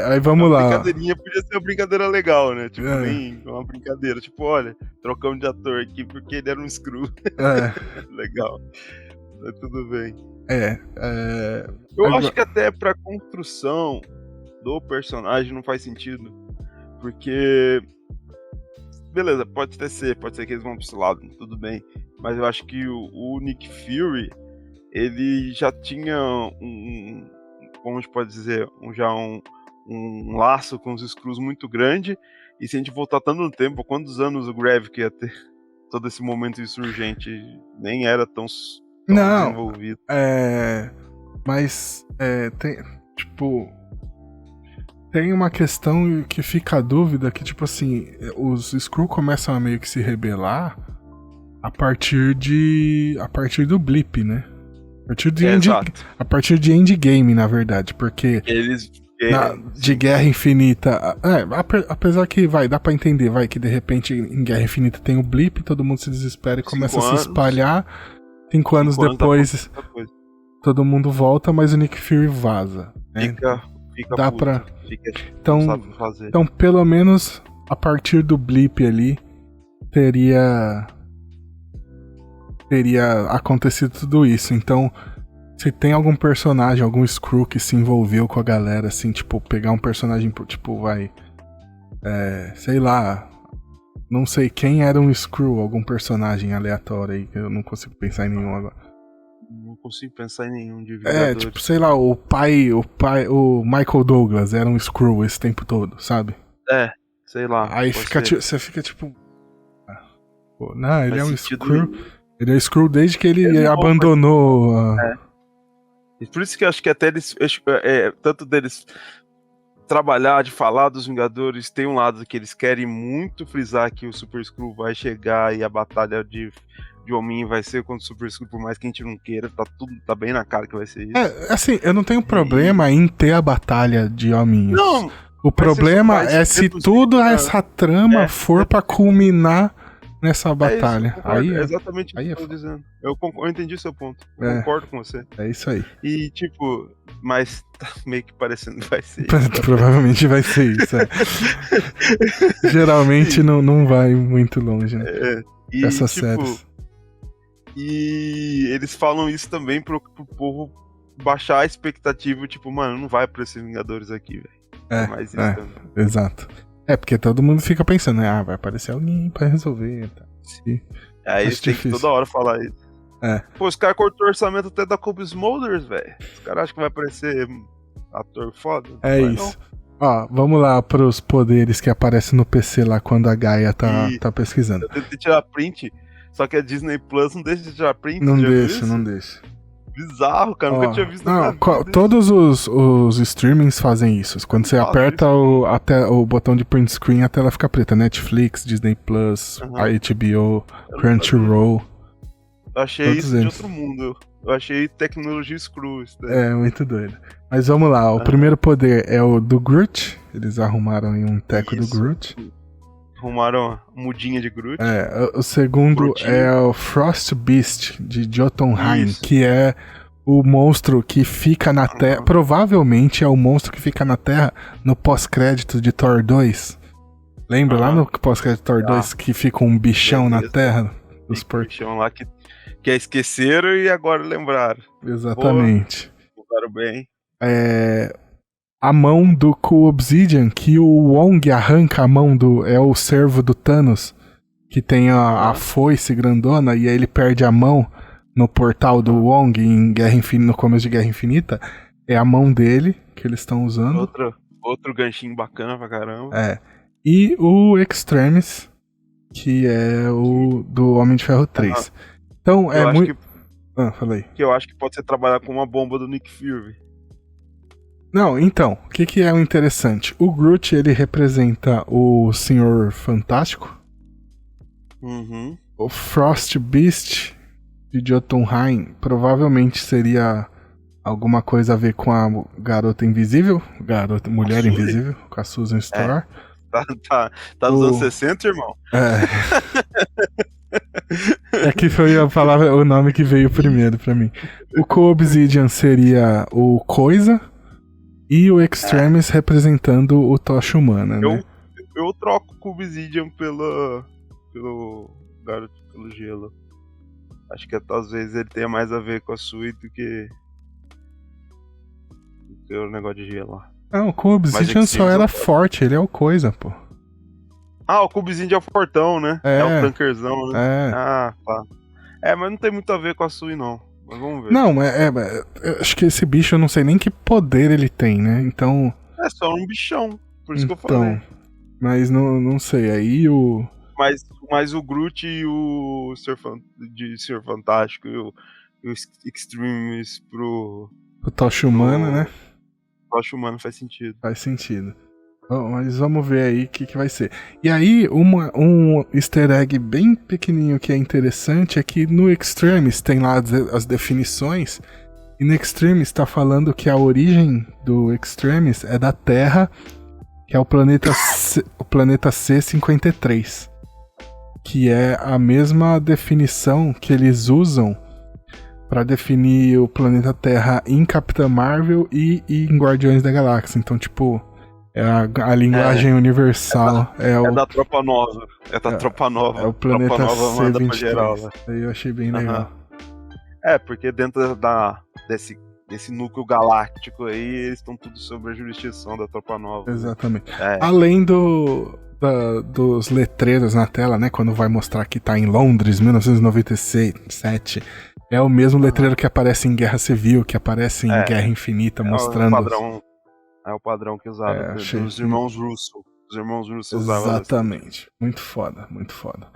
Aí vamos lá. A brincadeirinha podia ser uma brincadeira legal, né? Tipo, nem uma brincadeira. Tipo, olha, trocamos de ator aqui porque ele era um Skrull. Legal. Mas tudo bem. Eu acho que até pra construção do personagem não faz sentido. Porque... Beleza, pode ser que eles vão pro esse lado, tudo bem. Mas eu acho que o Nick Fury, ele já tinha como a gente pode dizer, um laço com os Skrulls muito grande. E se a gente voltar tanto no tempo, quantos anos o Gravik ia ter todo esse momento insurgente? Nem era tão desenvolvido. Mas tem, tipo... Tem uma questão que fica a dúvida, que tipo assim, os Skrull começam a meio que se rebelar a partir do Blip, né? A partir de Endgame, na verdade, porque de Guerra Infinita, apesar que dá pra entender, que de repente em Guerra Infinita tem o Blip, todo mundo se desespera e começa a se espalhar. 5 anos depois todo mundo volta, mas o Nick Fury vaza, né? Dá pra... Então, pelo menos a partir do Blip ali, teria teria acontecido tudo isso. Então, se tem algum personagem, algum Skrull que se envolveu com a galera, assim, tipo, pegar um personagem, tipo, sei lá, não sei quem era um Skrull, algum personagem aleatório aí, que eu não consigo pensar em nenhum agora. Não consigo pensar em nenhum de Vingadores. Tipo, sei lá, o Michael Douglas era um Skrull esse tempo todo, sabe? Sei lá. Aí você fica tipo... Pô, não, ele é um Skrull. Ele é Skrull desde que ele abandonou... E por isso que eu acho que até eles... tanto deles trabalhar, de falar dos Vingadores, tem um lado que eles querem muito frisar que o Super Skrull vai chegar e a batalha de Homem vai ser contra o Super Skrull, por mais que a gente não queira, tá bem na cara que vai ser isso. Assim, eu não tenho problema em ter a batalha de hominhos. Não! O problema é se toda essa trama for pra culminar nessa batalha. É exatamente isso que eu tô dizendo. Eu entendi o seu ponto. Eu concordo com você. É isso aí. E, tipo, mas tá meio que parecendo que vai ser isso. Provavelmente vai ser isso. Geralmente não vai muito longe, né? Essas séries. E eles falam isso também pro povo baixar a expectativa, tipo, mano, não vai pra esses Vingadores aqui, velho. Mais isso também. Exato. Porque todo mundo fica pensando, né? Vai aparecer alguém pra resolver. Tá? Aí eles têm que toda hora falar isso. Pô, os caras cortou o orçamento até da Cobie Smulders, velho. Os caras acham que vai aparecer ator foda. Isso. Ó, vamos lá pros poderes que aparecem no PC lá quando a Gaia tá pesquisando. Eu tentei tirar print. Só que a Disney Plus não deixa de tirar print. Não deixa. Bizarro, cara. Nunca tinha visto nada. Todos os streamings fazem isso. Quando você aperta o botão de print screen, a tela fica preta. Netflix, Disney Plus, a HBO, Crunchyroll. Eu achei isso de outro mundo. Eu achei tecnologia Skrull. Muito doido. Mas vamos lá. O primeiro poder é o do Groot. Eles arrumaram aí um teco do Groot. Arrumaram a mudinha de Groot. O segundo é o Frost Beast, de Jotunheim, que é o monstro que fica na Terra. Provavelmente é o monstro que fica na Terra no pós-crédito de Thor 2. Lembra lá no pós-crédito de Thor 2 que fica um bichão na Terra? Os bichão lá que esqueceram e agora lembraram. Exatamente. Lembraram bem. A mão do Obsidian, que o Wong arranca a mão é o servo do Thanos, que tem a foice grandona, e aí ele perde a mão no portal do Wong no começo de Guerra Infinita. É a mão dele que eles estão usando. Outro ganchinho bacana pra caramba. E o Extremis, que é o do Homem de Ferro 3. Então é muito... falei. Que eu acho que pode ser trabalhar com uma bomba do Nick Fury. Não, então, o que é o interessante? O Groot, ele representa o Senhor Fantástico. O Frost Beast de Jotunheim provavelmente seria alguma coisa a ver com a Garota Invisível, Mulher Invisível, com a Susan Storm. Tá nos anos 60, irmão? Que foi a palavra, o nome que veio primeiro pra mim. O Obsidian seria o Coisa. E o Extremis representando o Tocha Humana, né? Eu troco o Obsidian pelo gelo. Acho que às vezes ele tenha mais a ver com a Sui do que o negócio de gelo lá. Não, o Obsidian só era forte, ele é o Coisa, pô. O Obsidian é o fortão, né? É o tankerzão, né? Tá. Mas não tem muito a ver com a Sui, não. Mas vamos ver. Não, eu acho que esse bicho eu não sei nem que poder ele tem, né? Então... É só um bichão, por isso que eu falei. Mas não sei, aí o... Mas o Groot e o Senhor Fantástico e o Extremis pro Tocha Humana, né? Tocha Humana faz sentido. Faz sentido. Mas vamos ver aí o que vai ser. E aí, um easter egg bem pequenininho que é interessante é que no Extremis tem lá as definições. E no Extremis tá falando que a origem do Extremis é da Terra, que é o planeta C53. Que é a mesma definição que eles usam para definir o planeta Terra em Capitã Marvel e em Guardiões da Galáxia. Então, tipo... É a linguagem universal. É da Tropa Nova. É da Tropa Nova. É o planeta Tropa Nova manda pra C23. geral, né? Aí eu achei bem legal. Porque dentro desse núcleo galáctico aí, eles estão tudo sob a jurisdição da Tropa Nova. Exatamente. Além dos letreiros na tela, né? Quando vai mostrar que tá em Londres, 1997. É o mesmo letreiro que aparece em Guerra Civil, que aparece em Guerra Infinita, mostrando... É o padrão que usaram dos irmãos Russo. Os irmãos Russo usavam. Exatamente. Muito foda, muito foda.